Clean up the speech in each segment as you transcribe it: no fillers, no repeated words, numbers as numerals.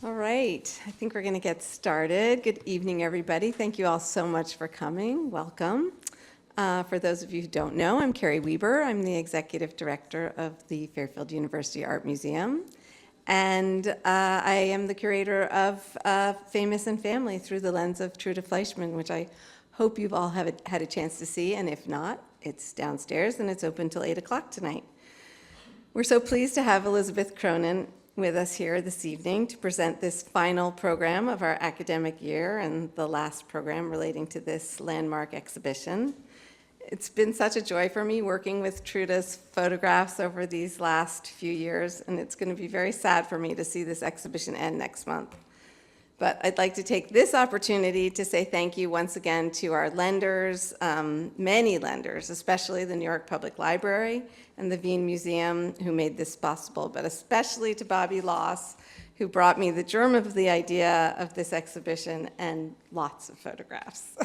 All right, I think we're going to get started. Good evening, everybody. Thank you all so much for coming. Welcome. For those of you who don't know, I'm Carrie Weber. I'm the Executive Director of the Fairfield University Art Museum. And I am the curator of Famous and Family through the lens of Trude Fleischmann, which I hope you've all had a chance to see. And if not, it's downstairs and it's open till 8 o'clock tonight. We're so pleased to have Elizabeth Cronin with us here this evening to present this final program of our academic year and the last program relating to this landmark exhibition. It's been such a joy for me working with Trude's photographs over these last few years, and it's going to be very sad for me to see this exhibition end next month. But I'd like to take this opportunity to say thank you once again to our lenders, many lenders, especially the New York Public Library and the Wien Museum, who made this possible, but especially to Bobby Loss, who brought me the germ of the idea of this exhibition and lots of photographs.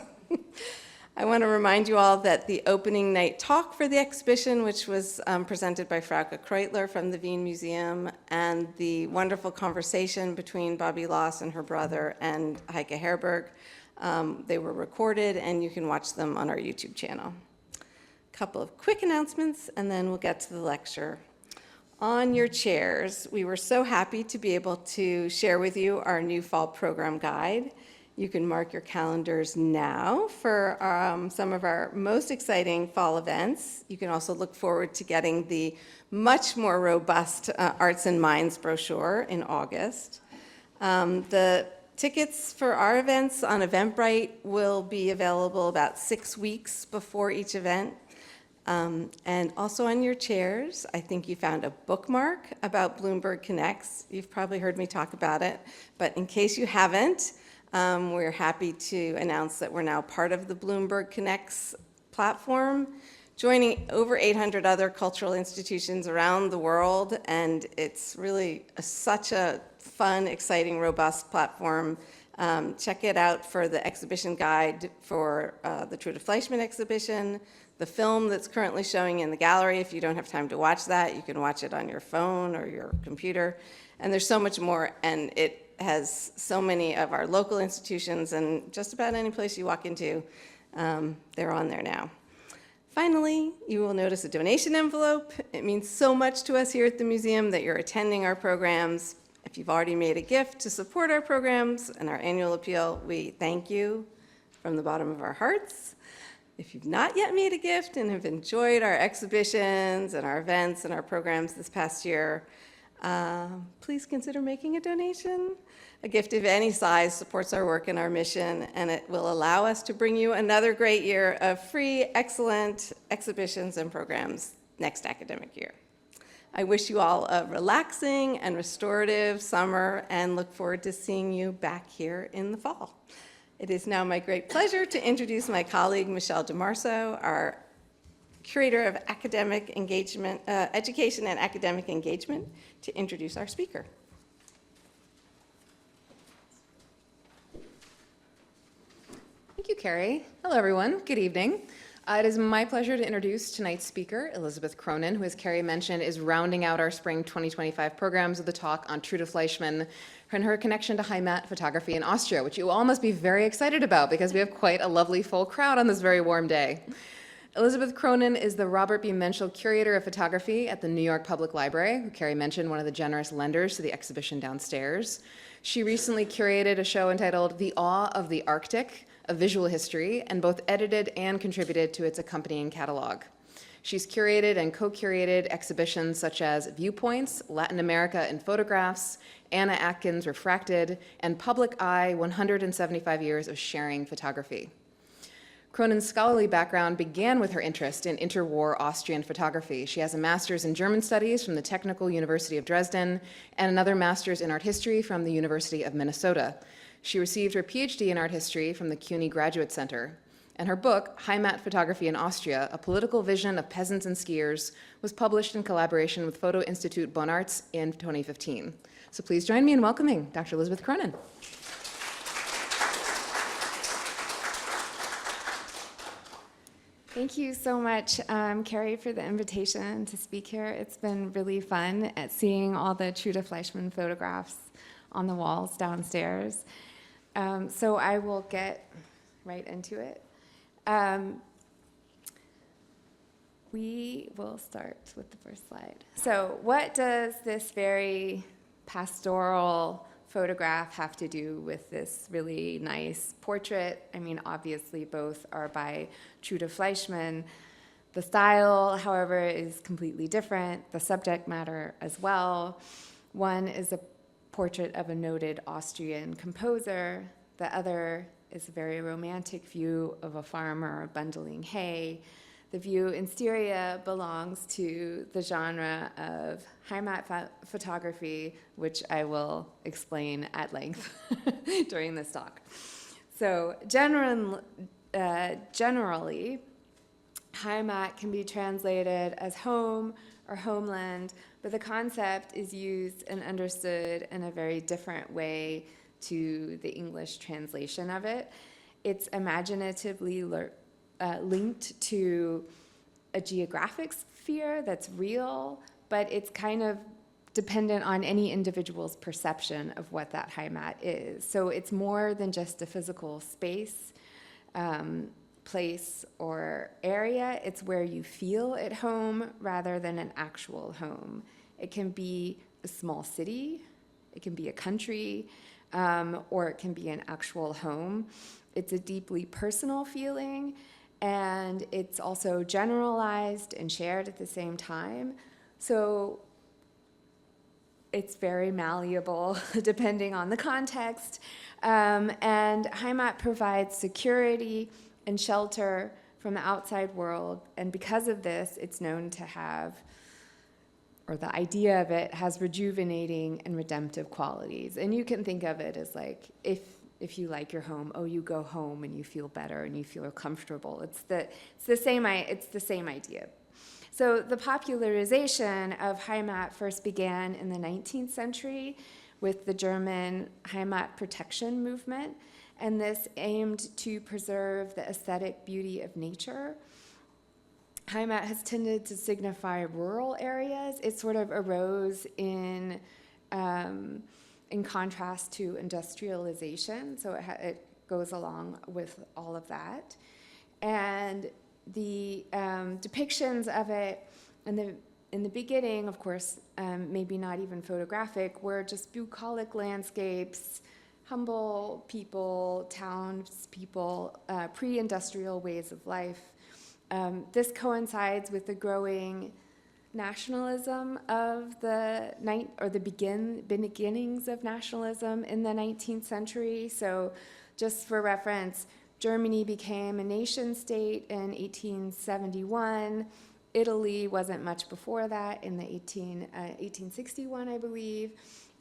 I want to remind you all that the opening night talk for the exhibition, which was presented by Frauke Kreutler from the Wien Museum, and the wonderful conversation between Bobby Loss and her brother and Heike Herberg, they were recorded and you can watch them on our YouTube channel. A couple of quick announcements and then we'll get to the lecture. On your chairs, we were so happy to be able to share with you our new fall program guide. You can mark your calendars now for some of our most exciting fall events. You can also look forward to getting the much more robust Arts and Minds brochure in August. The tickets for our events on Eventbrite will be available about 6 weeks before each event. And also on your chairs, I think you found a bookmark about Bloomberg Connects. You've probably heard me talk about it, but in case you haven't, we're happy to announce that we're now part of the Bloomberg Connects platform, joining over 800 other cultural institutions around the world, and it's really such a fun, exciting, robust platform. Check it out for the exhibition guide for the Trude Fleischmann exhibition, the film that's currently showing in the gallery. If you don't have time to watch that, you can watch it on your phone or your computer, and there's so much more, and it has so many of our local institutions, and just about any place you walk into, they're on there now. Finally, you will notice a donation envelope. It means so much to us here at the museum that you're attending our programs. If you've already made a gift to support our programs and our annual appeal, we thank you from the bottom of our hearts. If you've not yet made a gift and have enjoyed our exhibitions and our events and our programs this past year, please consider making a donation. A gift of any size supports our work and our mission, and it will allow us to bring you another great year of free, excellent exhibitions and programs next academic year. I wish you all a relaxing and restorative summer and look forward to seeing you back here in the fall. It is now my great pleasure to introduce my colleague, Michelle DeMarso, our Curator of Academic Engagement, Education and Academic Engagement, to introduce our speaker. Thank you, Carrie. Hello, everyone. Good evening. It is my pleasure to introduce tonight's speaker, Elizabeth Cronin, who, as Carrie mentioned, is rounding out our spring 2025 programs with a talk on Trude Fleischmann and her connection to Heimat Photography in Austria, which you all must be very excited about because we have quite a lovely full crowd on this very warm day. Elizabeth Cronin is the Robert B. Menschel Curator of Photography at the New York Public Library, who Carrie mentioned, one of the generous lenders to the exhibition downstairs. She recently curated a show entitled The Awe of the Arctic, a visual history, and both edited and contributed to its accompanying catalog. She's curated and co-curated exhibitions such as Viewpoints, Latin America in Photographs, Anna Atkins Refracted, and Public Eye, 175 Years of Sharing Photography. Cronin's scholarly background began with her interest in interwar Austrian photography. She has a master's in German studies from the Technical University of Dresden and another master's in art history from the University of Minnesota. She received her PhD in art history from the CUNY Graduate Center. And her book, Heimat Photography in Austria, A Political Vision of Peasants and Skiers, was published in collaboration with Photo Institute Bonn Arts in 2015. So please join me in welcoming Dr. Elizabeth Cronin. Thank you so much, Carrie, for the invitation to speak here. It's been really fun at seeing all the Trude Fleischmann photographs on the walls downstairs. So I will get right into it. We will start with the first slide. So what does this very pastoral photograph have to do with this really nice portrait? I mean, obviously both are by Trude Fleischmann. The style, however, is completely different. The subject matter as well. One is a portrait of a noted Austrian composer. The other is a very romantic view of a farmer bundling hay. The view in Styria belongs to the genre of Heimat Photography, which I will explain at length during this talk. So generally, Heimat can be translated as home or homeland, but the concept is used and understood in a very different way to the English translation of it. It's imaginatively linked to a geographic sphere that's real, but it's kind of dependent on any individual's perception of what that Heimat is. So it's more than just a physical space, place, or area. It's where you feel at home rather than an actual home. It can be a small city, it can be a country, or it can be an actual home. It's a deeply personal feeling, and it's also generalized and shared at the same time. So it's very malleable depending on the context. And Heimat provides security and shelter from the outside world. And because of this, it's known to have, or the idea of it has rejuvenating and redemptive qualities. And you can think of it as like, if you like your home, oh, you go home and you feel better and you feel comfortable. It's the same idea. So the popularization of Heimat first began in the 19th century with the German Heimat protection movement, and this aimed to preserve the aesthetic beauty of nature. Heimat has tended to signify rural areas. It sort of arose in contrast to industrialization, so it goes along with all of that. And the depictions of it in the beginning, of course, maybe not even photographic, were just bucolic landscapes, humble people, townspeople, pre-industrial ways of life. This coincides with the growing nationalism of the beginnings of nationalism in the 19th century. So just for reference, Germany became a nation state in 1871. Italy wasn't much before that, in the 1861, I believe.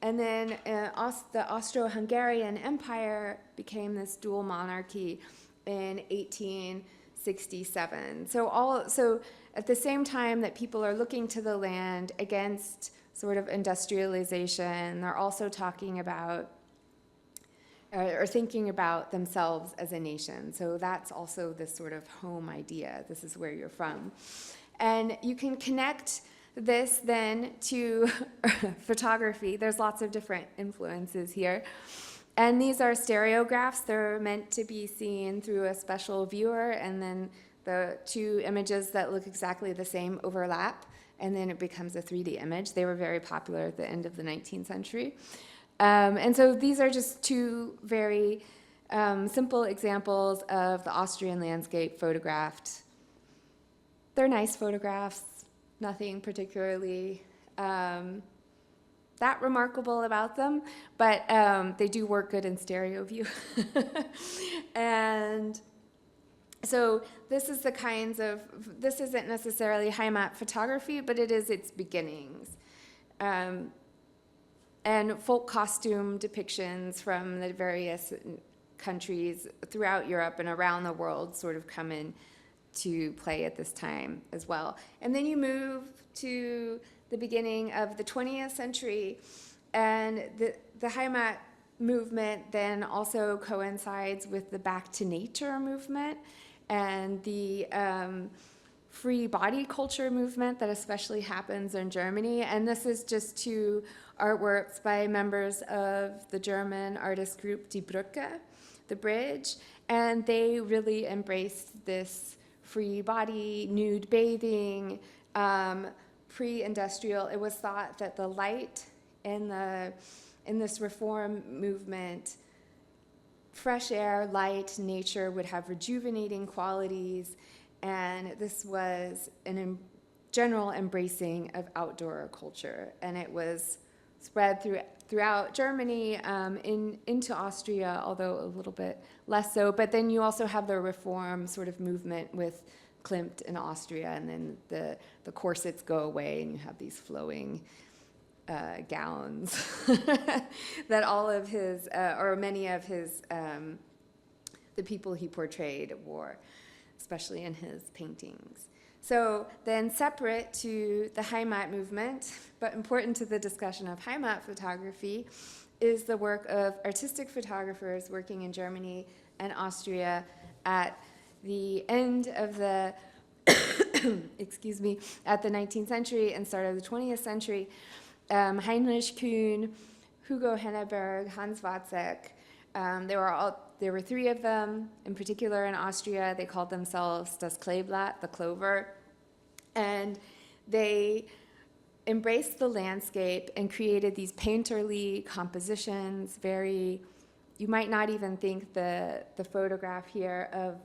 And then the Austro-Hungarian Empire became this dual monarchy in 1867. So at the same time that people are looking to the land against sort of industrialization, they're also talking about or thinking about themselves as a nation. So that's also this sort of home idea. This is where you're from. And you can connect this then to photography. There's lots of different influences here. And these are stereographs. They're meant to be seen through a special viewer, and then the two images that look exactly the same overlap, and then it becomes a 3D image. They were very popular at the end of the 19th century. And so these are just two very simple examples of the Austrian landscape photographed. They're nice photographs, nothing particularly that remarkable about them, but they do work good in stereo view. And so this is this isn't necessarily Heimat photography, but it is its beginnings. And folk costume depictions from the various countries throughout Europe and around the world sort of come in to play at this time as well. And then you move to the beginning of the 20th century, and the Heimat movement then also coincides with the back to nature movement, and the free body culture movement that especially happens in Germany. And this is just two artworks by members of the German artist group Die Brücke, the bridge. And they really embraced this free body, nude bathing, pre-industrial. It was thought that the light in this reform movement, fresh air, light, nature would have rejuvenating qualities, and this was an general embracing of outdoor culture, and it was spread throughout Germany, into Austria, although a little bit less so. But then you also have the reform sort of movement with Klimt in Austria, and then the corsets go away, and you have these flowing gowns that all of his, or many of his, the people he portrayed wore, especially in his paintings. So then separate to the Heimat movement, but important to the discussion of Heimat photography, is the work of artistic photographers working in Germany and Austria at the end of the, excuse me, at the 19th century and start of the 20th century. Heinrich Kühn, Hugo Henneberg, Hans Watzek, there were three of them, in particular in Austria. They called themselves das Kleeblatt, the clover, and they embraced the landscape and created these painterly compositions, very, you might not even think the photograph here of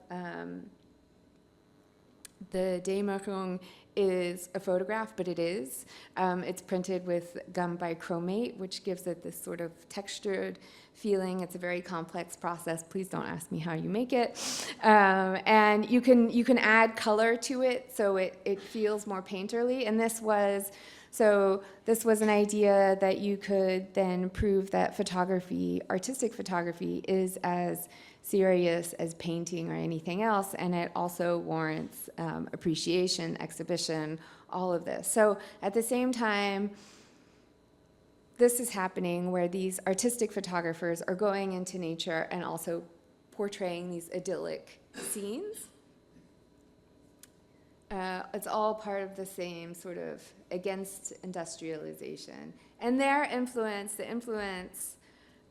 the Dämmerung is a photograph, but it is. It's printed with gum bichromate, which gives it this sort of textured feeling. It's a very complex process. Please don't ask me how you make it. And you can add color to it, so it feels more painterly. And this was an idea that you could then prove that photography, artistic photography, is as serious as painting or anything else, and it also warrants appreciation, exhibition, all of this. So at the same time, this is happening where these artistic photographers are going into nature and also portraying these idyllic scenes. It's all part of the same sort of against industrialization. And their influence, the influence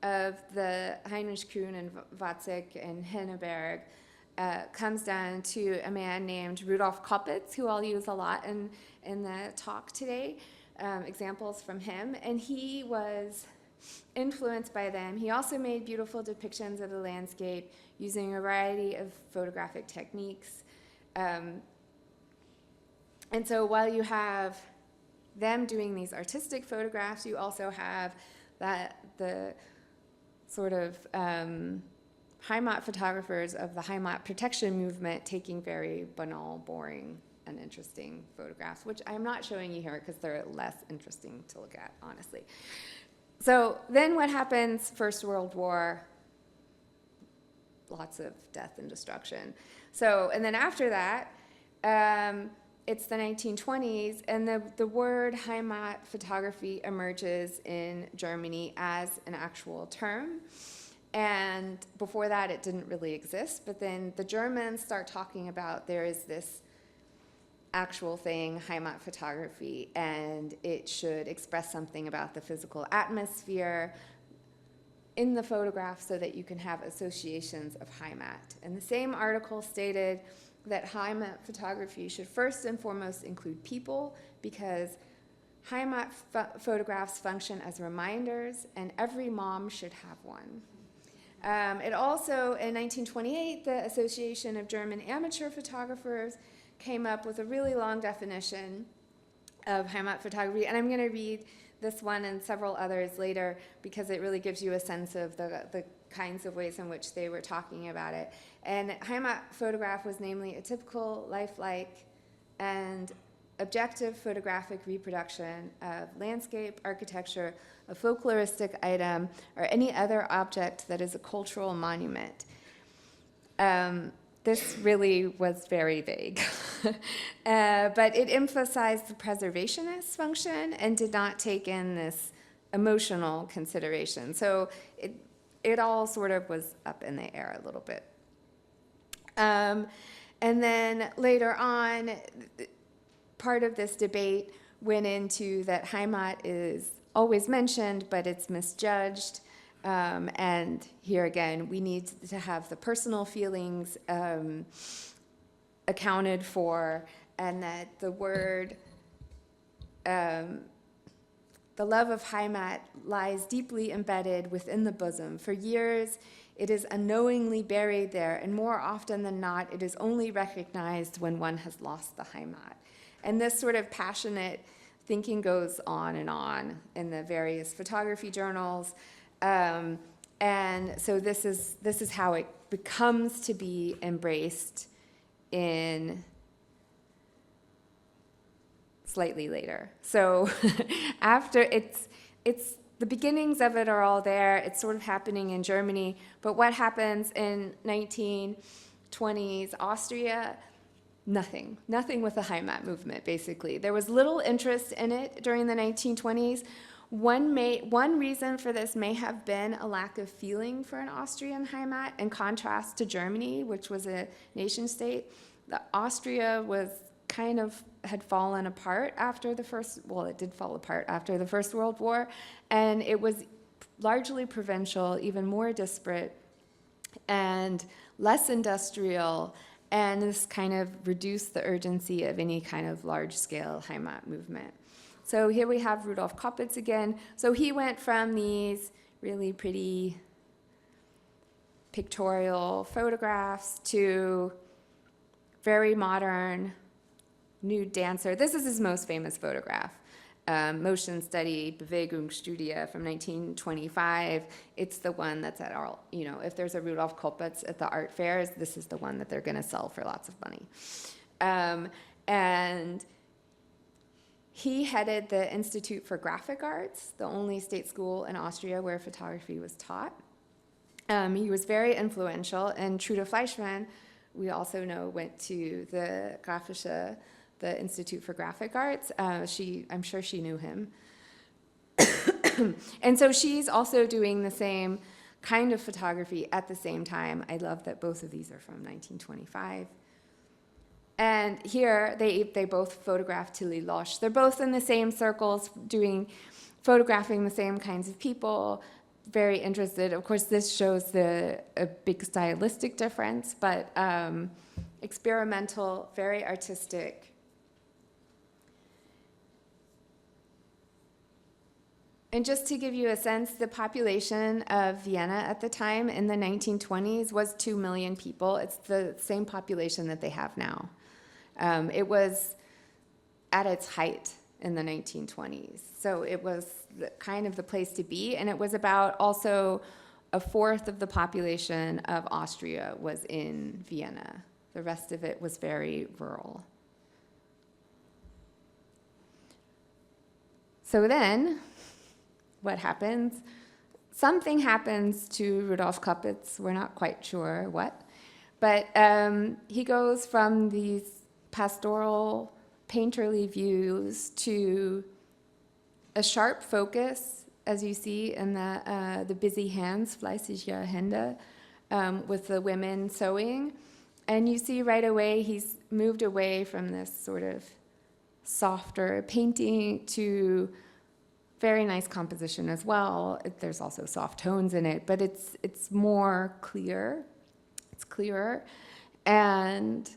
of the Heinrich Kühn and Watzek and Henneberg, comes down to a man named Rudolf Koppitz, who I'll use a lot in the talk today, examples from him. And he was influenced by them. He also made beautiful depictions of the landscape using a variety of photographic techniques. And so while you have them doing these artistic photographs, you also have the sort of Heimat photographers of the Heimat protection movement taking very banal, boring, uninteresting photographs, which I'm not showing you here because they're less interesting to look at, honestly. So then what happens? First World War, lots of death and destruction. So, and then after that, it's the 1920s, and the word Heimat photography emerges in Germany as an actual term. And before that, it didn't really exist. But then the Germans start talking about there is this actual thing, Heimat photography, and it should express something about the physical atmosphere in the photograph so that you can have associations of Heimat. And the same article stated that Heimat photography should first and foremost include people, because Heimat photographs function as reminders, and every mom should have one. It also, in 1928, the Association of German Amateur Photographers came up with a really long definition of Heimat photography, and I'm going to read this one and several others later because it really gives you a sense of the kinds of ways in which they were talking about it. And Heimat photograph was namely a typical, lifelike, and objective photographic reproduction of landscape, architecture, a folkloristic item, or any other object that is a cultural monument. This really was very vague. But it emphasized the preservationist function and did not take in this emotional consideration. So it all sort of was up in the air a little bit. And then later on, part of this debate went into that Heimat is always mentioned, but it's misjudged. And here again, we need to have the personal feelings accounted for, and that the word, the love of Heimat lies deeply embedded within the bosom. For years, it is unknowingly buried there, and more often than not, it is only recognized when one has lost the Heimat. And this sort of passionate thinking goes on in the various photography journals. And so this is how it becomes to be embraced in slightly later. So after it's the beginnings of it are all there. It's sort of happening in Germany. But what happens in 1920s Austria? Nothing with the Heimat movement, basically. There was little interest in it during the 1920s. One reason for this may have been a lack of feeling for an Austrian Heimat, in contrast to Germany, which was a nation state. Austria was had fallen apart after the first, well, it did fall apart after the First World War, and it was largely provincial, even more disparate, and less industrial, and this kind of reduced the urgency of any kind of large-scale Heimat movement. So here we have Rudolf Koppitz again. So he went from these really pretty pictorial photographs to very modern nude dancer. This is his most famous photograph, motion study, Bewegungsstudie from 1925. It's the one that's at all, if there's a Rudolf Koppitz at the art fairs, this is the one that they're going to sell for lots of money. And he headed the Institute for Graphic Arts, the only state school in Austria where photography was taught. He was very influential, and Trude Fleischmann, we also know, went to the the Institute for Graphic Arts. I'm sure she knew him. And so she's also doing the same kind of photography at the same time. I love that both of these are from 1925. And here, they both photograph Tilly Losch. They're both in the same circles, photographing the same kinds of people, very interested. Of course, this shows a big stylistic difference, but experimental, very artistic. And just to give you a sense, the population of Vienna at the time in the 1920s was 2 million people. It's the same population that they have now. It was at its height in the 1920s. So it was kind of the place to be, and it was about also a fourth of the population of Austria was in Vienna. The rest of it was very rural. So then, what happens? Something happens to Rudolf Koppitz. We're not quite sure what. But he goes from these pastoral, painterly views to a sharp focus, as you see in the busy hands, fleißige Hände, with the women sewing. And you see right away he's moved away from this sort of softer painting to very nice composition as well. There's also soft tones in it, but it's more clear. It's clearer. And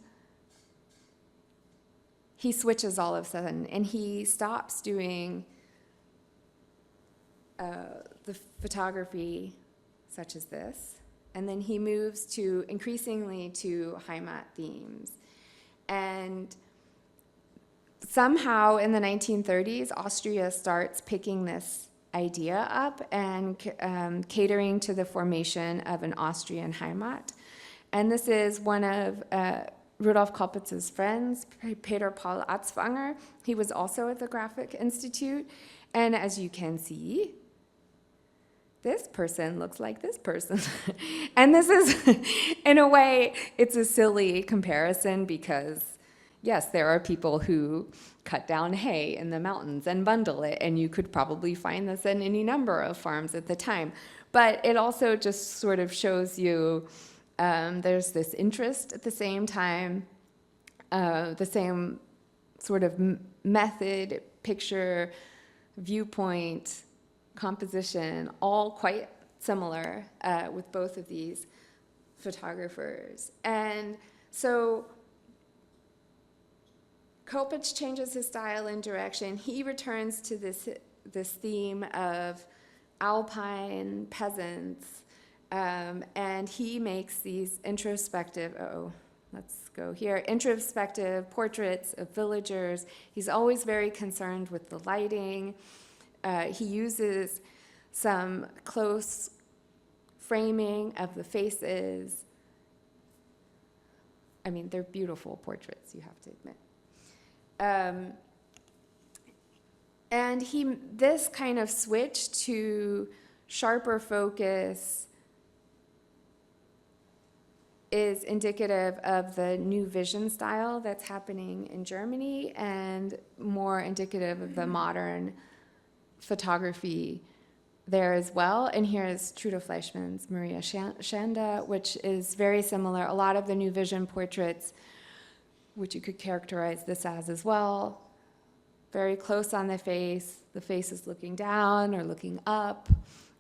he switches all of a sudden, and he stops doing the photography such as this, and then he moves to increasingly to Heimat themes. And somehow in the 1930s, Austria starts picking this idea up and catering to the formation of an Austrian Heimat. And this is one of Rudolf Koppitz's friends, Peter Paul Atzwanger. He was also at the Graphic Institute. And as you can see, this person looks like this person. And this is, in a way, it's a silly comparison because, yes, there are people who cut down hay in the mountains and bundle it, and you could probably find this in any number of farms at the time. But it also just sort of shows you There's this interest at the same time, the same sort of method, picture, viewpoint, composition, all quite similar with both of these photographers. And so Kopecz changes his style and direction. He returns to this theme of alpine peasants, and he makes these introspective, introspective portraits of villagers. He's always very concerned with the lighting. He uses some close framing of the faces. I mean, they're beautiful portraits, you have to admit. And this kind of switch to sharper focus is indicative of the new vision style that's happening in Germany and more indicative of the modern photography there as well. And here's Trude Fleischmann's Maria Schanda, which is very similar. A lot of the new vision portraits, which you could characterize this as well, very close on the face is looking down or looking up,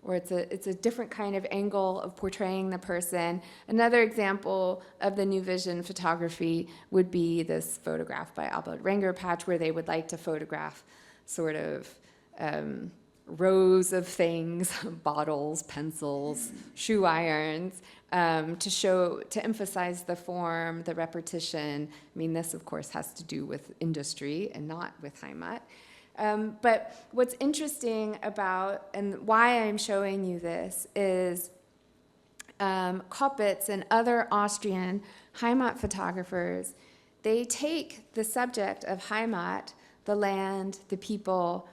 or it's a different kind of angle of portraying the person. Another example of the new vision photography would be this photograph by Albert Rengerpatch, where they would like to photograph sort of rows of things, bottles, pencils, shoe irons, to emphasize the form, the repetition. I mean, this, of course, has to do with industry and not with Heimat. But what's interesting about, and why I'm showing you this, is Kopecz and other Austrian Heimat photographers, they take the subject of Heimat, the land, the people,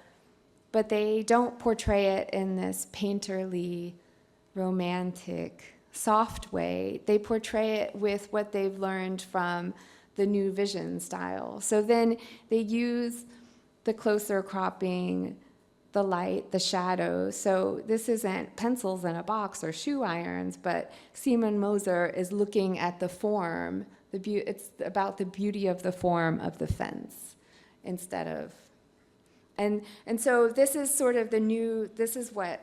but they don't portray it in this painterly, romantic, soft way. They portray it with what they've learned from the new vision style. So then they use the closer cropping, the light, the shadow. So this isn't pencils in a box or shoe irons, but Simon Moser is looking at the form. It's about the beauty of the form of the fence instead of. And so this is sort of the new, this is why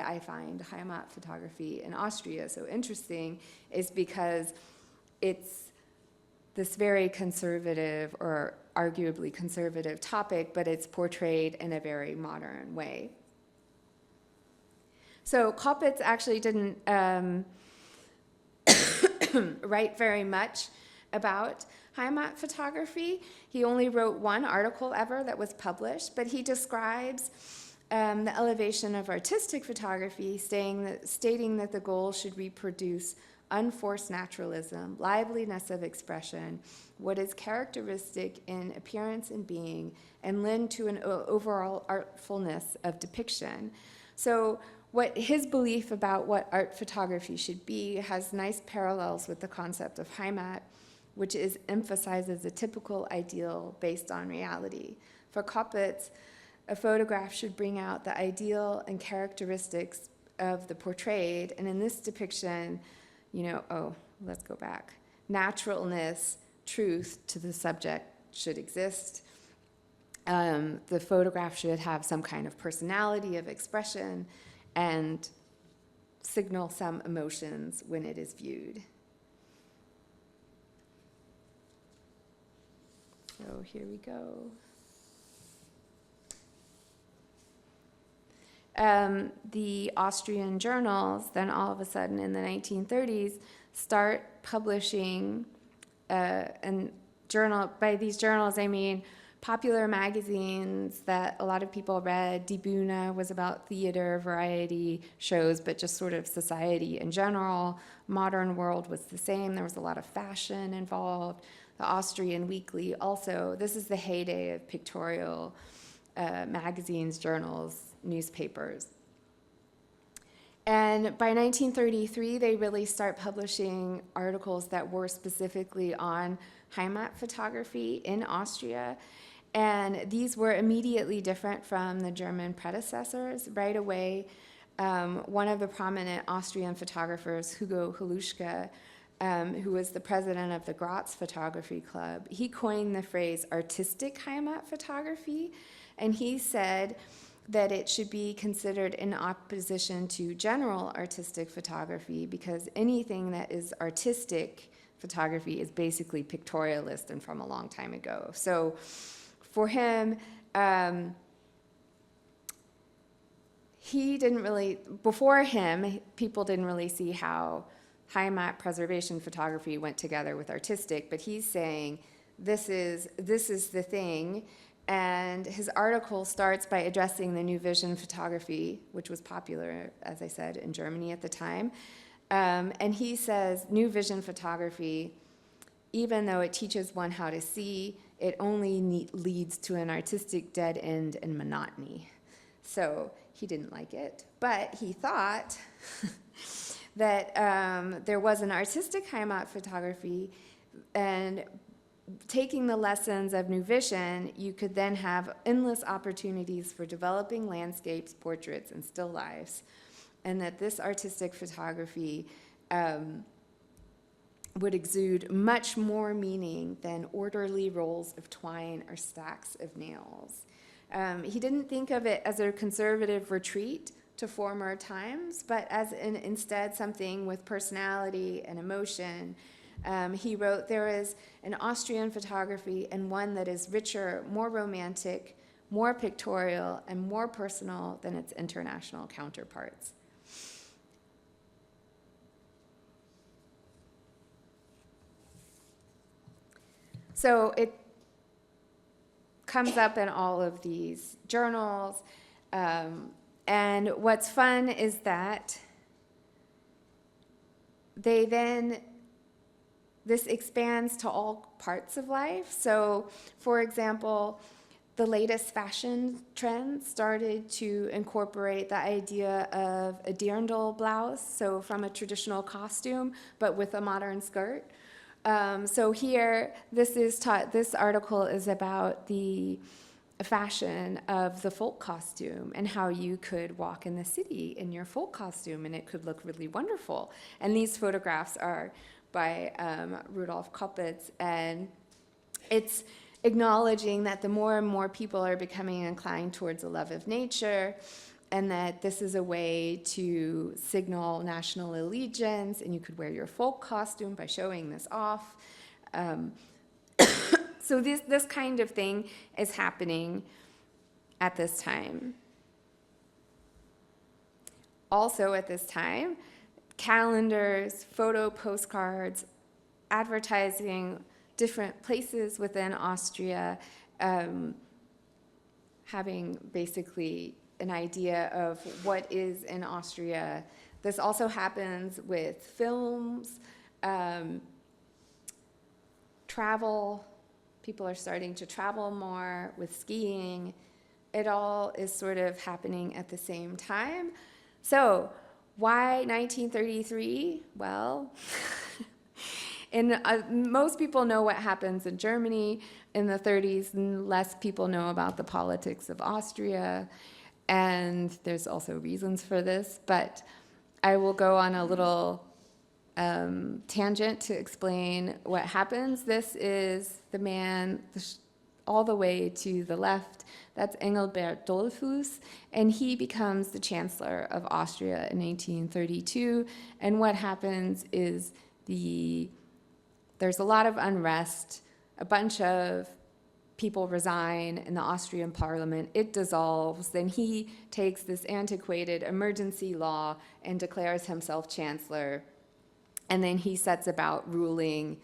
I find Heimat photography in Austria so interesting, is because it's this very conservative or arguably conservative topic, but it's portrayed in a very modern way. So Kopecz actually didn't write very much about Heimat photography. He only wrote one article ever that was published, but he describes the elevation of artistic photography, stating that the goal should reproduce unforced naturalism, liveliness of expression, what is characteristic in appearance and being, and lend to an overall artfulness of depiction. So what his belief about what art photography should be has nice parallels with the concept of Heimat, which emphasizes a typical ideal based on reality. For Kopecz, a photograph should bring out the ideal and characteristics of the portrayed, and in this depiction, let's go back. Naturalness, truth to the subject should exist. The photograph should have some kind of personality of expression and signal some emotions when it is viewed. So here we go. The Austrian journals then all of a sudden in the 1930s start publishing, and by these journals I mean popular magazines that a lot of people read. Die Bühne was about theater, variety shows, but just sort of society in general. Modern World was the same. There was a lot of fashion involved. The Austrian Weekly also. This is the heyday of pictorial magazines, journals, newspapers. And by 1933, they really start publishing articles that were specifically on Heimat photography in Austria. And these were immediately different from the German predecessors. Right away, one of the prominent Austrian photographers, Hugo Halushka, who was the president of the Graz Photography Club, he coined the phrase artistic Heimat photography, and he said that it should be considered in opposition to general artistic photography, because anything that is artistic photography is basically pictorialist and from a long time ago. So for him, he didn't really, before him, people didn't really see how Heimat preservation photography went together with artistic, but he's saying this is the thing. And his article starts by addressing the New Vision photography, which was popular, as I said, in Germany at the time. And he says, New Vision photography, even though it teaches one how to see, it only leads to an artistic dead end and monotony. So he didn't like it, but he thought that there was an artistic Heimat photography, and taking the lessons of New Vision, you could then have endless opportunities for developing landscapes, portraits, and still lives, and that this artistic photography would exude much more meaning than orderly rolls of twine or stacks of nails. He didn't think of it as a conservative retreat to former times, but as instead something with personality and emotion. He wrote, there is an Austrian photography and one that is richer, more romantic, more pictorial, and more personal than its international counterparts. So it comes up in all of these journals. And what's fun is that this expands to all parts of life. So, for example, the latest fashion trends started to incorporate the idea of a dirndl blouse, so from a traditional costume, but with a modern skirt. So here, this article is about the fashion of the folk costume and how you could walk in the city in your folk costume and it could look really wonderful. And these photographs are by Rudolf Koppitz, and it's acknowledging that the more and more people are becoming inclined towards a love of nature, and that this is a way to signal national allegiance, and you could wear your folk costume by showing this off. So this kind of thing is happening at this time. Also at this time, calendars, photo postcards, advertising different places within Austria, having basically an idea of what is in Austria. This also happens with films, travel. People are starting to travel more with skiing. It all is sort of happening at the same time. So why 1933? Well, most people know what happens in Germany in the 30s, and less people know about the politics of Austria. And there's also reasons for this, but I will go on a little tangent to explain what happens. This is the man all the way to the left. That's Engelbert Dollfuss, and he becomes the Chancellor of Austria in 1832. And what happens is there's a lot of unrest. A bunch of people resign in the Austrian parliament. It dissolves. Then he takes this antiquated emergency law and declares himself Chancellor. And then he sets about ruling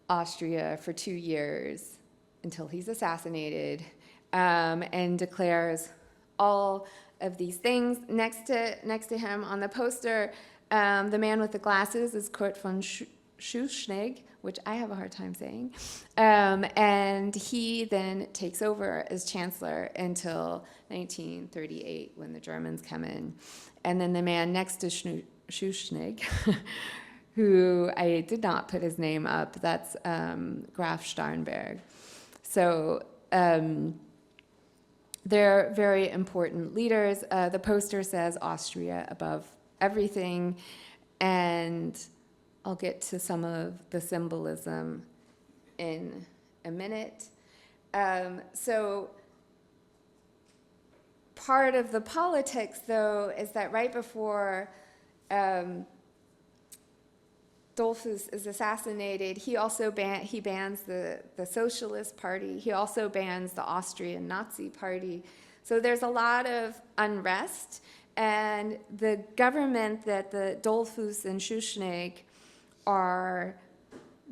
Austria for 2 years until he's assassinated, and declares all of these things. Next to him on the poster, the man with the glasses is Kurt von Schuschnigg, which I have a hard time saying. And he then takes over as Chancellor until 1938 when the Germans come in. And then the man next to Schuschnigg, who I did not put his name up, that's Graf Starnberg. So they're very important leaders. The poster says Austria above everything, and I'll get to some of the symbolism in a minute. So part of the politics, though, is that right before Dollfuss is assassinated, he also bans the Socialist Party. He also bans the Austrian Nazi Party. So there's a lot of unrest, and the government that the Dollfuss and Schuschnigg are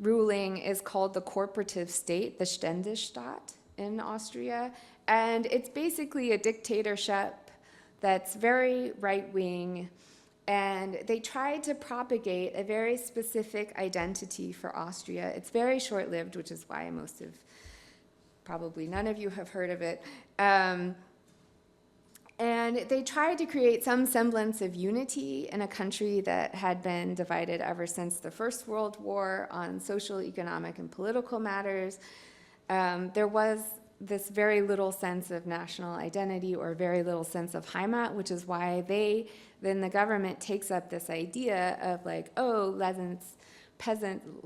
ruling is called the corporative state, the Standestaat in Austria, and it's basically a dictatorship that's very right-wing. And they tried to propagate a very specific identity for Austria. It's very short-lived, which is why probably none of you have heard of it. And they tried to create some semblance of unity in a country that had been divided ever since the First World War on social, economic, and political matters. There was this very little sense of national identity or very little sense of Heimat, which is why then the government takes up this idea of like, oh, peasants,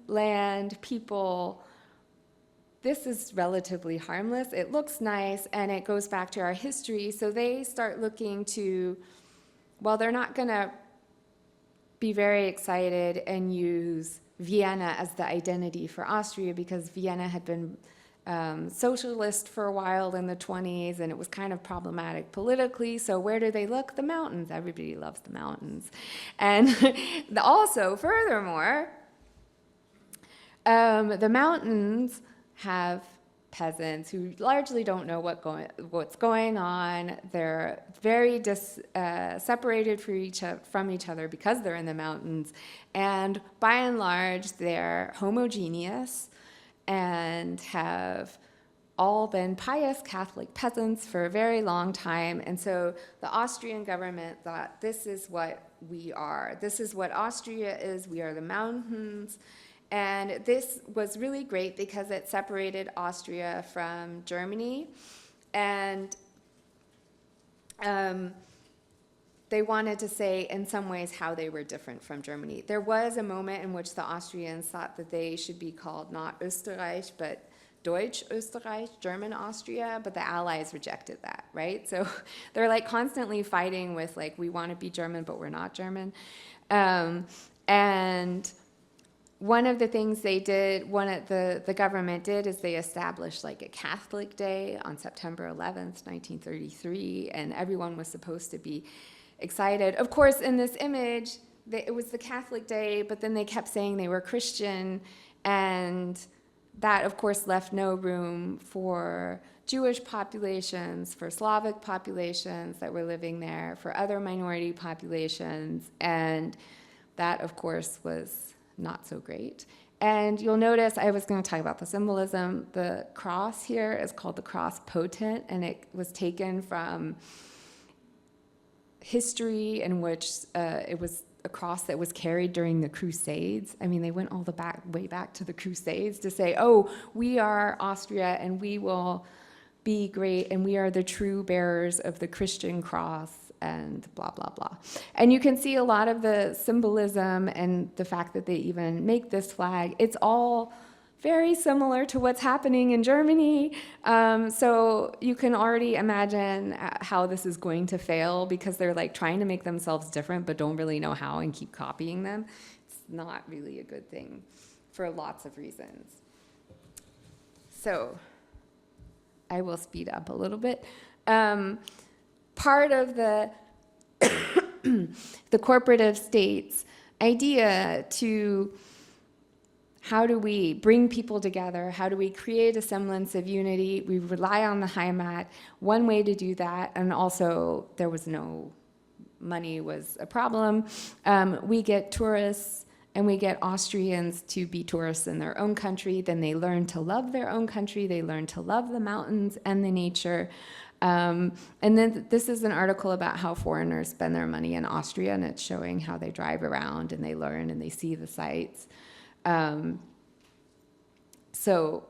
land, people, this is relatively harmless, it looks nice, and it goes back to our history. So they start looking to, well, they're not gonna be very excited and use Vienna as the identity for Austria because Vienna had been socialist for a while in the 20s, and it was kind of problematic politically. So where do they look? The mountains. Everybody loves the mountains. And also, furthermore, the mountains have peasants who largely don't know what's going on. They're very separated from each other because they're in the mountains. And by and large, they're homogeneous and have all been pious Catholic peasants for a very long time. And so the Austrian government thought, this is what we are. This is what Austria is. We are the mountains. And this was really great because it separated Austria from Germany. And they wanted to say, in some ways, how they were different from Germany. There was a moment in which the Austrians thought that they should be called not Österreich, but Deutsch Österreich, German Austria, but the Allies rejected that, right? So they're like constantly fighting with like, we want to be German, but we're not German. And one of the things they did, the government did, is they established like a Catholic Day on September 11th, 1933, and everyone was supposed to be excited. Of course, in this image, it was the Catholic Day, but then they kept saying they were Christian, and that, of course, left no room for Jewish populations, for Slavic populations that were living there, for other minority populations, and that, of course, was not so great. And you'll notice, I was going to talk about the symbolism, the cross here is called the cross potent, and it was taken from history in which it was a cross that was carried during the Crusades. I mean, they went all the way back to the Crusades to say, oh, we are Austria and we will be great and we are the true bearers of the Christian cross and blah, blah, blah. And you can see a lot of the symbolism and the fact that they even make this flag. It's all very similar to what's happening in Germany. So you can already imagine how this is going to fail because they're like trying to make themselves different but don't really know how and keep copying them. It's not really a good thing for lots of reasons. So I will speed up a little bit. Part of the the corporative state's idea to how do we bring people together? How do we create a semblance of unity? We rely on the Heimat. One way to do that, and also there was no money was a problem. We get tourists and we get Austrians to be tourists in their own country. Then they learn to love their own country. They learn to love the mountains and the nature. And then this is an article about how foreigners spend their money in Austria, and it's showing how they drive around and they learn and they see the sights. So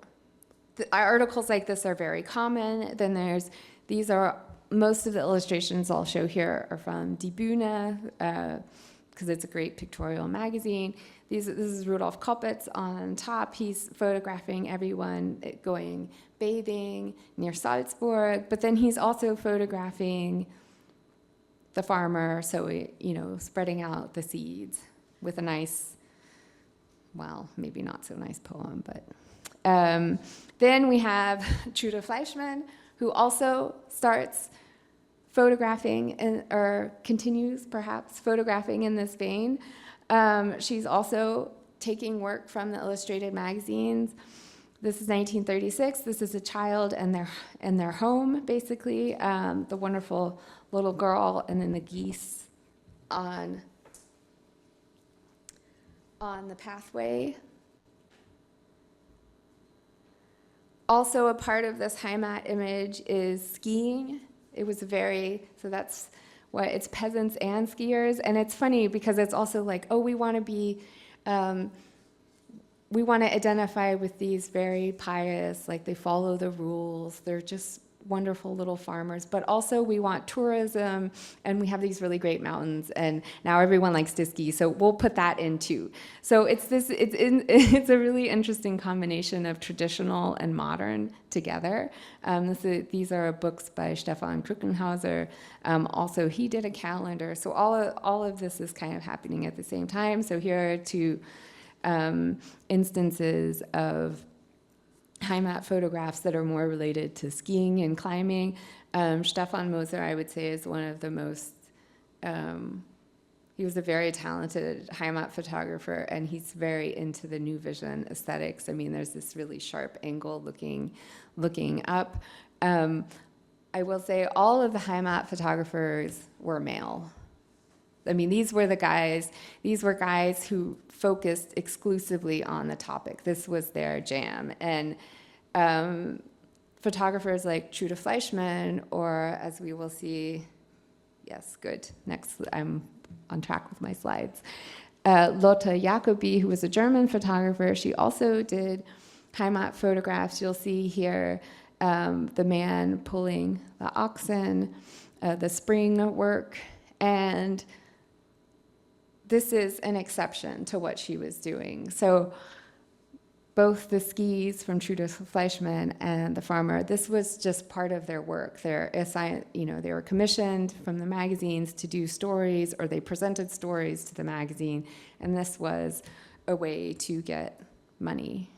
articles like this are very common. Then these are, most of the illustrations I'll show here are from Die Bühne, because it's a great pictorial magazine. This is Rudolf Koppitz on top. He's photographing everyone going bathing near Salzburg, but then he's also photographing the farmer, so spreading out the seeds with a nice, well, maybe not so nice poem, but then we have Trude Fleischmann, who also starts photographing or continues perhaps photographing in this vein. She's also taking work from the illustrated magazines. This is 1936. This is a child and their home, basically. The wonderful little girl and then the geese on the pathway. Also a part of this Heimat image is skiing. It was so that's what, it's peasants and skiers. And it's funny because it's also like, oh, we want to identify with these very pious, like they follow the rules. They're just wonderful little farmers, but also we want tourism, and we have these really great mountains, and now everyone likes to ski, so we'll put that in too. So it's a really interesting combination of traditional and modern together. These are books by Stefan Krückenhauser. Also, he did a calendar, so all of this is kind of happening at the same time. So here are two instances of Heimat photographs that are more related to skiing and climbing. Stefan Moser, I would say, is one of the most, he was a very talented Heimat photographer, and he's very into the New Vision aesthetics. I mean, there's this really sharp angle looking up. I will say all of the Heimat photographers were male. I mean, these were guys who focused exclusively on the topic. This was their jam. And photographers like Trude Fleischmann, or as we will see, yes, good, next, I'm on track with my slides. Lotte Jacobi, who was a German photographer, she also did Heimat photographs. You'll see here the man pulling the oxen, the spring work, and this is an exception to what she was doing. So both the skis from Trude Fleischmann and the farmer, this was just part of their work. They were commissioned from the magazines to do stories, or they presented stories to the magazine, and this was a way to get money.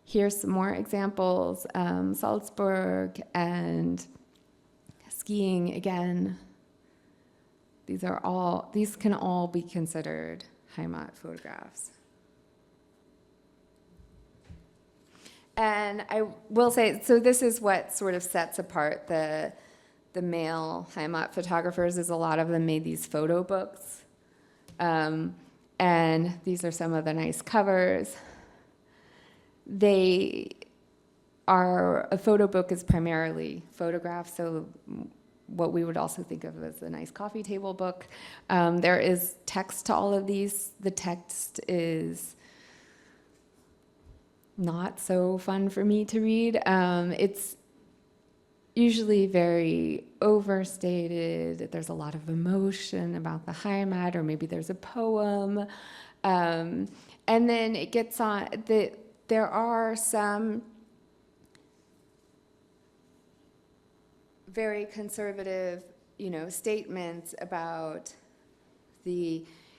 Here's some more examples. Salzburg and skiing again. These can all be considered Heimat photographs. And I will say, so this is what sort of sets apart the male Heimat photographers, is a lot of them made these photo books. And these are some of the nice covers. A photo book is primarily photographs, so what we would also think of as a nice coffee table book. There is text to all of these. The text is not so fun for me to read. It's usually very overstated. There's a lot of emotion about the Heimat, or maybe there's a poem. And then it gets on, there are some very conservative, statements about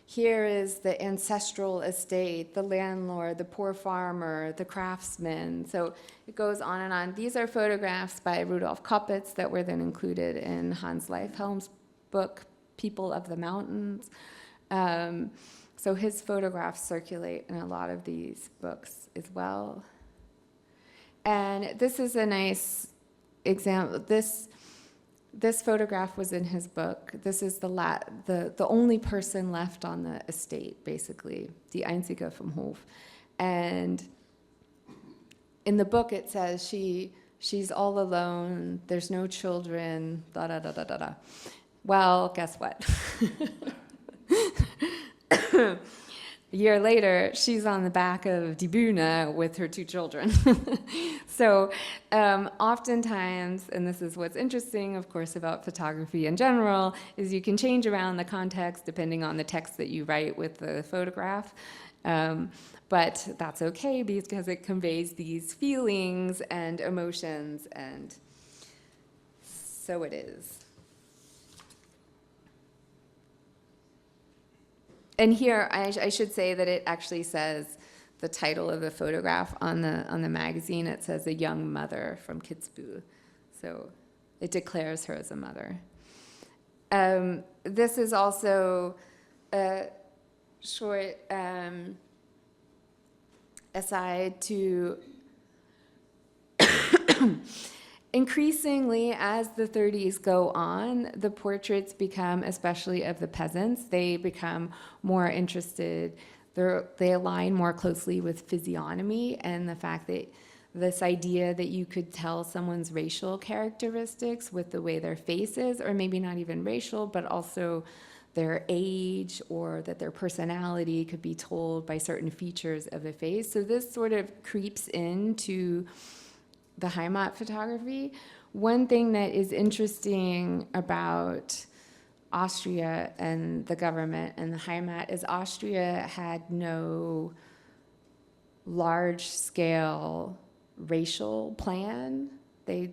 here is the ancestral estate, the landlord, the poor farmer, the craftsman. So it goes on and on. These are photographs by Rudolf Koppitz that were then included in Hans Leifhelm's book, People of the Mountains. So his photographs circulate in a lot of these books as well. And this is a nice example. This photograph was in his book. This is the only person left on the estate, basically, die einzige vom Hof. And in the book it says she's all alone, there's no children, da-da-da-da-da-da. Well, guess what? A year later, she's on the back of Die Bühne with her 2 children. So oftentimes, and this is what's interesting, of course, about photography in general, is you can change around the context depending on the text that you write with the photograph. But that's okay because it conveys these feelings and emotions, and so it is. And here, I should say that it actually says the title of the photograph on the magazine. It says a young mother from Kitzbühel, so it declares her as a mother. This is also a short aside to increasingly, as the 30s go on, the portraits become, especially of the peasants, they become more interested. They align more closely with physiognomy and the fact that this idea that you could tell someone's racial characteristics with the way their face is, or maybe not even racial, but also their age, or that their personality could be told by certain features of the face. So this sort of creeps into the Heimat photography. One thing that is interesting about Austria and the government and the Heimat is Austria had no large-scale racial plan. They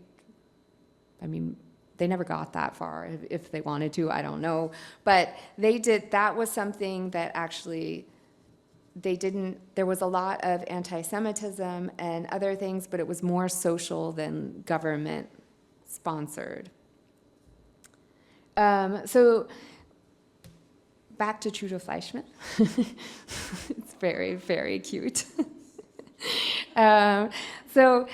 never got that far. If they wanted to, I don't know. But they did, that was something that actually they didn't, there was a lot of anti-Semitism and other things, but it was more social than government sponsored. So back to Trude Fleischmann. It's very, very cute. So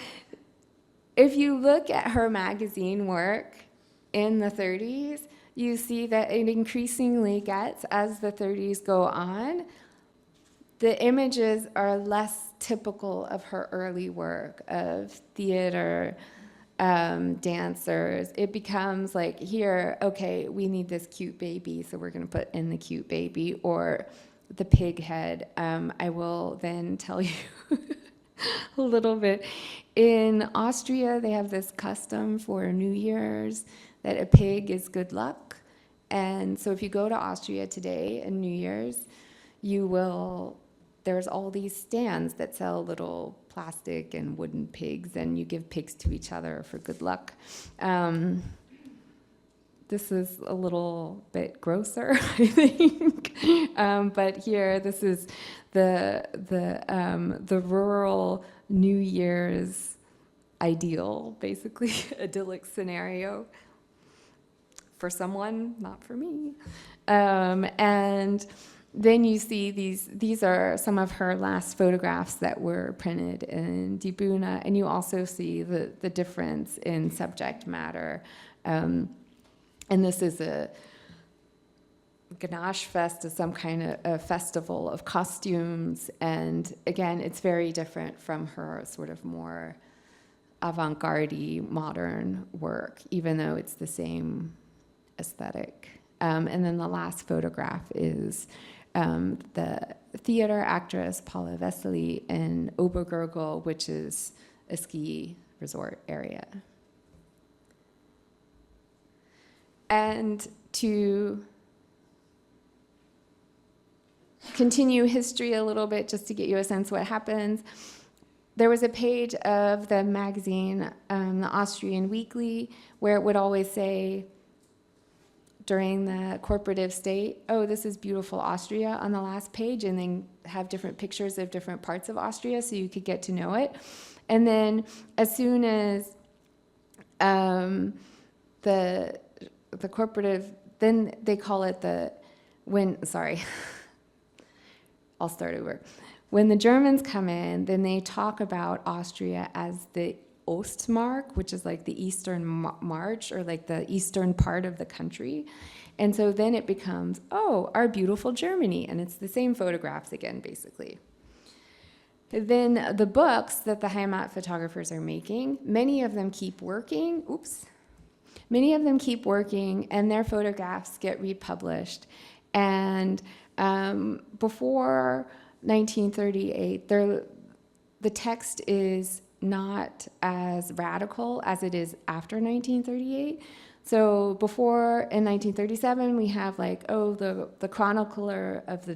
if you look at her magazine work in the 30s, you see that it increasingly gets, as the 30s go on, the images are less typical of her early work of theater, dancers. It becomes like, here, okay, we need this cute baby, so we're going to put in the cute baby, or the pig head. I will then tell you a little bit. In Austria, they have this custom for New Year's that a pig is good luck. And so if you go to Austria today in New Year's, there's all these stands that sell little plastic and wooden pigs, and you give pigs to each other for good luck. This is a little bit grosser, I think. But here, this is the rural New Year's ideal, basically, idyllic scenario for someone, not for me. And then you see these are some of her last photographs that were printed in Die Bühne, and you also see the difference in subject matter. And this is a Ganache Fest, is some kind of a festival of costumes, and again, it's very different from her sort of more avant-garde modern work, even though it's the same aesthetic. And then the last photograph is the theater actress Paula Vesely in Obergurgl, which is a ski resort area. And to continue history a little bit, just to get you a sense of what happens, there was a page of the magazine, the Austrian Weekly, where it would always say, during the corporative state, oh, this is beautiful Austria on the last page, and then have different pictures of different parts of Austria so you could get to know it. And then as soon as the corporative, then they call it I'll start over. When the Germans come in, then they talk about Austria as the Ostmark, which is like the Eastern March, or like the eastern part of the country. And so then it becomes, oh, our beautiful Germany. And it's the same photographs again, basically. Then the books that the Heimat photographers are making, many of them keep working. Many of them keep working, and their photographs get republished. And Before 1938, the text is not as radical as it is after 1938. So before, in 1937, we have like, oh, the chronicler of the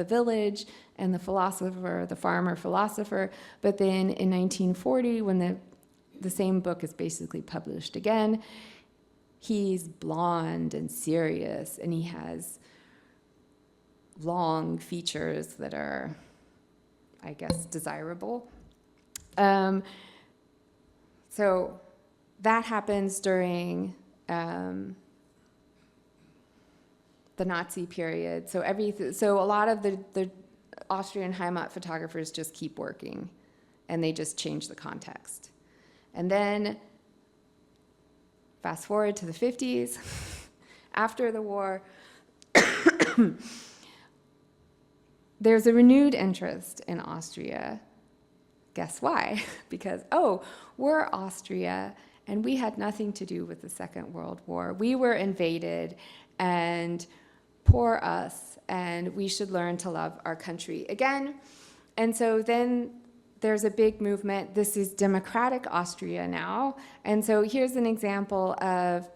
village and the philosopher, the farmer philosopher. But then in 1940, when the same book is basically published again, he's blonde and serious, and he has long features that are, I guess, desirable. So that happens during the Nazi period. So a lot of the Austrian Heimat photographers just keep working, and they just change the context. And then fast forward to the 50s, after the war, there's a renewed interest in Austria. Guess why? Because, oh, we're Austria, and we had nothing to do with the Second World War. We were invaded, and poor us, and we should learn to love our country again. And so then there's a big movement. This is democratic Austria now. And so here's an example of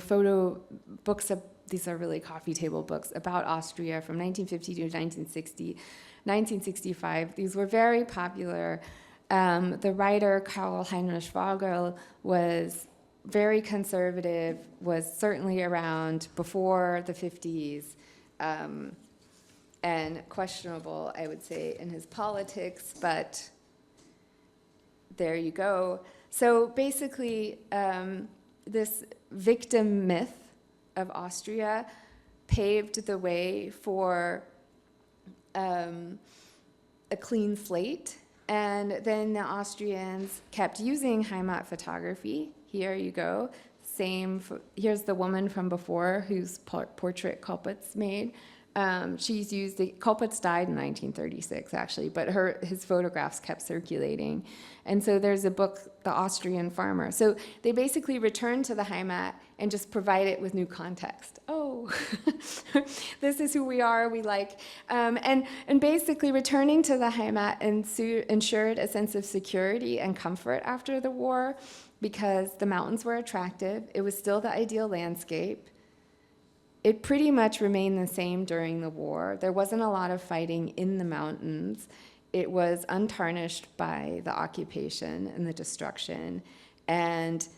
photo books. These are really coffee table books about Austria from 1950 to 1960, 1965. These were very popular. The writer Karl-Heinrich Schwagel was very conservative, was certainly around before the 50s, and questionable, I would say, in his politics, but there you go. So basically, this victim myth of Austria paved the way for a clean slate. And then the Austrians kept using Heimat photography. Here you go. Here's the woman from before whose portrait Koppitz made. She's used, Koppitz died in 1936, actually, but his photographs kept circulating. And so there's a book, The Austrian Farmer. So they basically return to the Heimat and just provide it with new context. Oh, this is who we are, we like. And basically returning to the Heimat ensured a sense of security and comfort after the war because the mountains were attractive. It was still the ideal landscape. It pretty much remained the same during the war. There wasn't a lot of fighting in the mountains. It was untarnished by the occupation and the destruction. And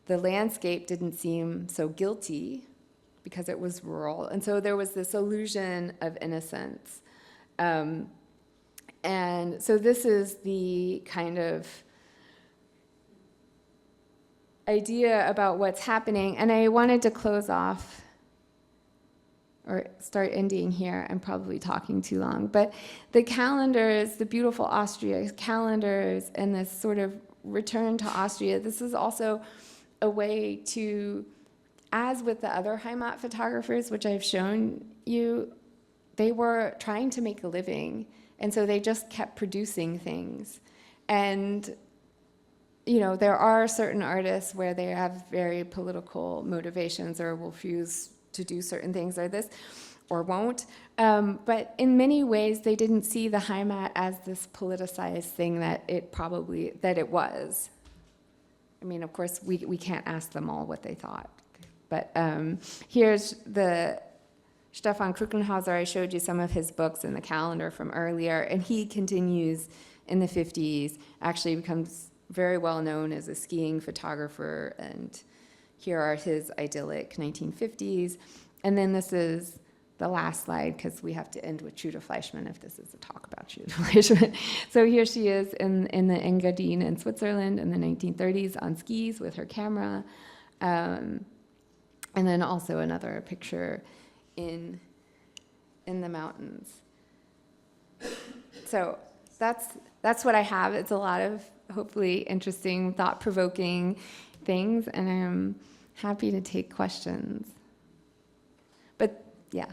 the landscape didn't seem so guilty because it was rural. And so there was this illusion of innocence. And so this is the kind of idea about what's happening. And I wanted to close off or start ending here. I'm probably talking too long. But the calendars, the beautiful Austria calendars, and this sort of return to Austria, this is also a way to, as with the other Heimat photographers, which I've shown you, they were trying to make a living. And so they just kept producing things. And there are certain artists where they have very political motivations or will refuse to do certain things or this, or won't. But in many ways, they didn't see the Heimat as this politicized thing that it was. I mean, of course, we can't ask them all what they thought. But here's the Stefan Kruckenhauser. I showed you some of his books in the calendar from earlier, and he continues in the 50s, actually becomes very well known as a skiing photographer, and here are his idyllic 1950s. And then this is the last slide, because we have to end with Trude Fleischmann if this is a talk about Trude Fleischmann. So here she is in the Engadin in Switzerland in the 1930s on skis with her camera. And then also another picture in the mountains. So that's what I have. It's a lot of hopefully interesting, thought-provoking things, and I'm happy to take questions. But yeah.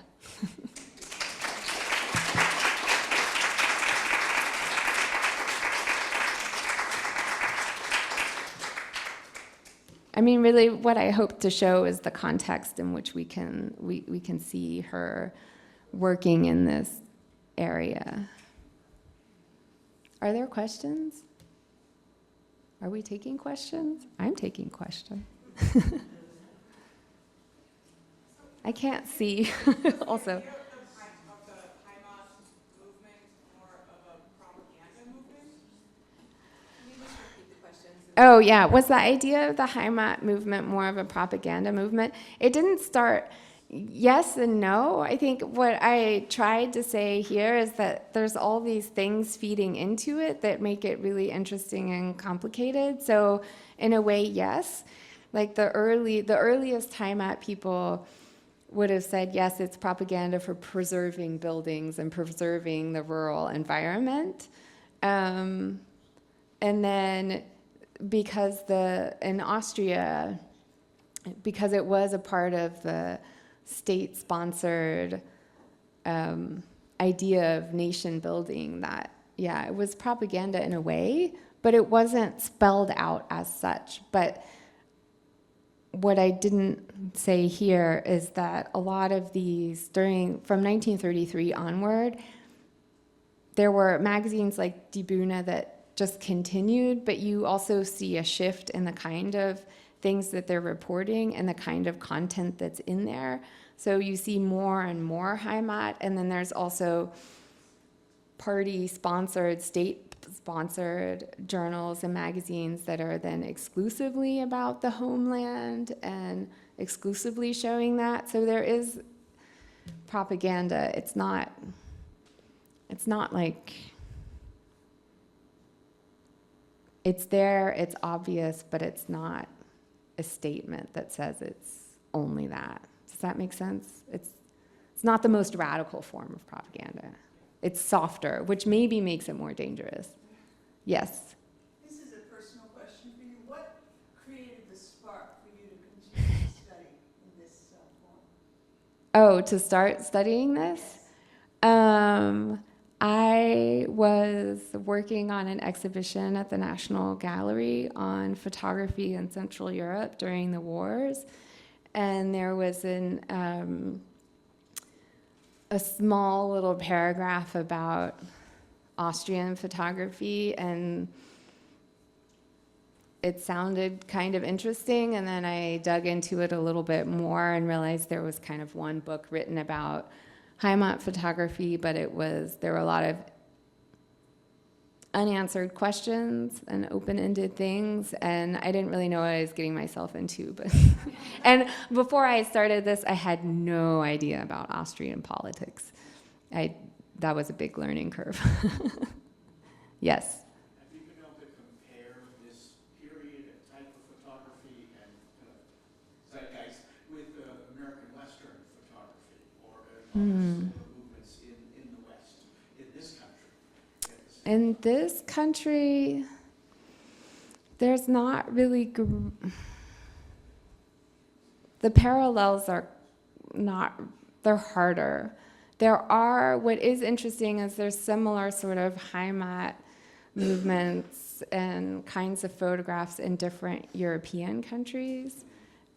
I mean, really, what I hope to show is the context in which we can see her working in this area. Are there questions? Are we taking questions? I'm taking questions. I can't see also. Oh, yeah. Was the idea of the Heimat movement more of a propaganda movement? It didn't start, yes and no. I think what I tried to say here is that there's all these things feeding into it that make it really interesting and complicated. So in a way, yes. Like the earliest Heimat people would have said, yes, it's propaganda for preserving buildings and preserving the rural environment. And then because in Austria, because it was a part of the state-sponsored idea of nation building, that, yeah, it was propaganda in a way, but it wasn't spelled out as such. But what I didn't say here is that a lot of these, from 1933 onward, there were magazines like Die Bühne that just continued, but you also see a shift in the kind of things that they're reporting and the kind of content that's in there. So you see more and more Heimat, and then there's also party-sponsored, state-sponsored journals and magazines that are then exclusively about the homeland and exclusively showing that. So there is propaganda. It's not like, it's there, it's obvious, but it's not a statement that says it's only that. Does that make sense? It's not the most radical form of propaganda. It's softer, which maybe makes it more dangerous. Yes? This is a personal question for you. What created the spark for you to continue to study in this form? Oh, to start studying this? I was working on an exhibition at the National Gallery on photography in Central Europe during the wars, and there was a small little paragraph about Austrian photography, and it sounded kind of interesting, and then I dug into it a little bit more and realized there was kind of one book written about Heimat photography, but there were a lot of unanswered questions and open-ended things, and I didn't really know what I was getting myself into. But and before I started this, I had no idea about Austrian politics. That was a big learning curve. Yes? Have you been able to compare this period and type of photography and zeitgeist with American Western photography or similar movements in the West, in this country? In this country, there's not really, the parallels are not, they're harder. What is interesting is there's similar sort of Heimat movements and kinds of photographs in different European countries.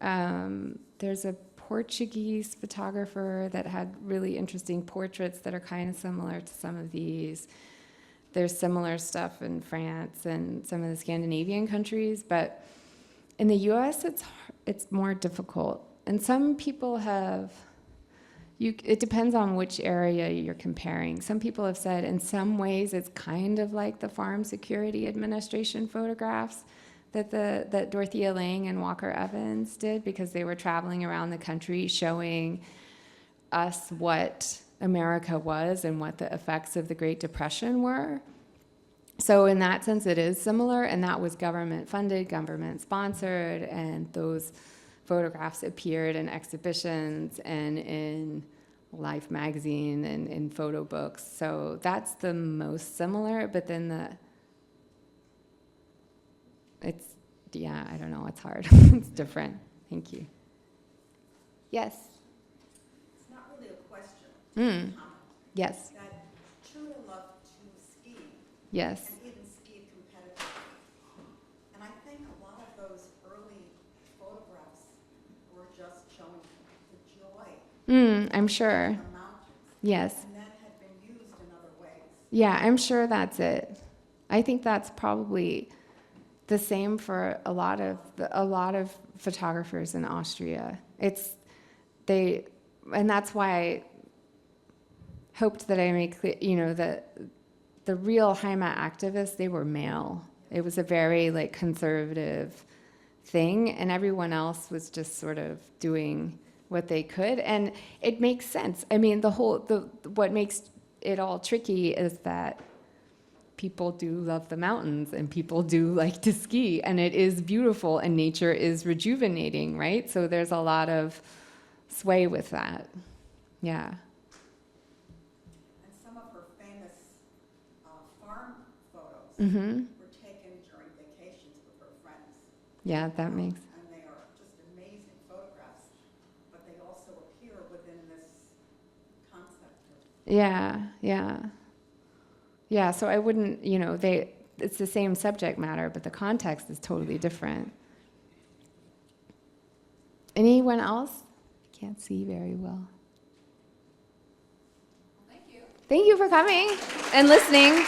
There's a Portuguese photographer that had really interesting portraits that are kind of similar to some of these. There's similar stuff in France and some of the Scandinavian countries, but in the US, it's more difficult. And some people have, it depends on which area you're comparing. Some people have said in some ways it's kind of like the Farm Security Administration photographs that Dorothea Lange and Walker Evans did, because they were traveling around the country showing us what America was and what the effects of the Great Depression were. So in that sense, it is similar, and that was government funded, government sponsored, and those photographs appeared in exhibitions and in Life magazine and in photo books. So that's the most similar, but then yeah, I don't know, it's hard. It's different. Thank you. Yes? It's not really a question. Mm. Yes. That Trude loved to ski. Yes. And even skied competitively. And I think a lot of those early I'm sure. in the mountains, Yes. and that had been used in other ways. Yeah, I'm sure that's it. I think that's probably the same for a lot of photographers in Austria. And that's why I hoped that I made clear, that the real Heimat activists, they were male. It was a very like conservative thing, and everyone else was just sort of doing what they could, and it makes sense. I mean, what makes it all tricky is that people do love the mountains and people do like to ski, and it is beautiful and nature is rejuvenating, right? So there's a lot of sway with that. Yeah. And some of her famous farm photos Mm-hmm. were taken during vacations with her friends. Yeah, that makes. And they are just amazing photographs, but they also appear within this concept of Yeah, so I wouldn't, it's the same subject matter, but the context is totally different. Anyone else? I can't see very well. Thank you. Thank you for coming and listening.